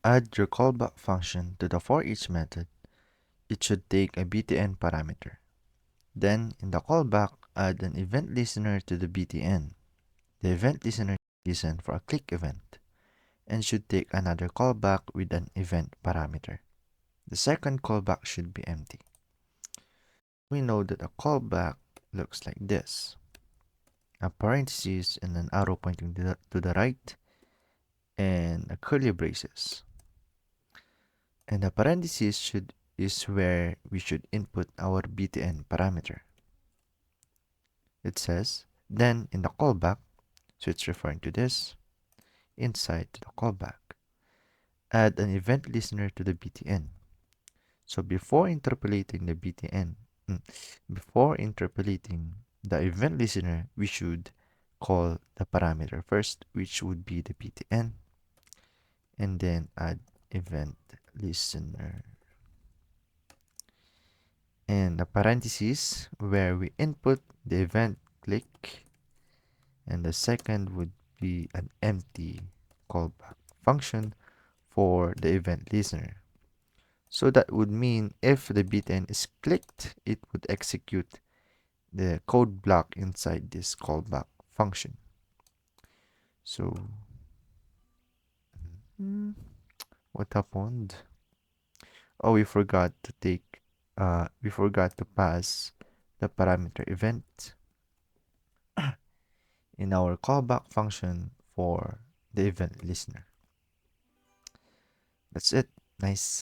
add your callback function to the for each method, it should take a btn parameter. Then, in the callback, add an event listener to the btn. The event listener listen for a click event and should take another callback with an event parameter. The second callback should be empty. We know that a callback looks like this: a parenthesis and an arrow pointing to the right, and a curly braces. And the parenthesis is where we should input our btn parameter. It says, then in the callback, so it's referring to this, inside the callback, add an event listener to the btn. So before interpolating the btn, before interpolating the event listener, we should call the parameter first, which would be the btn, and then add event listener. And a parenthesis where we input the event click, and the second would be an empty callback function for the event listener. So that would mean if the btn is clicked, it would execute the code block inside this callback function. So, what happened? Oh, we forgot to pass the parameter event in our callback function for the event listener. That's it. Nice.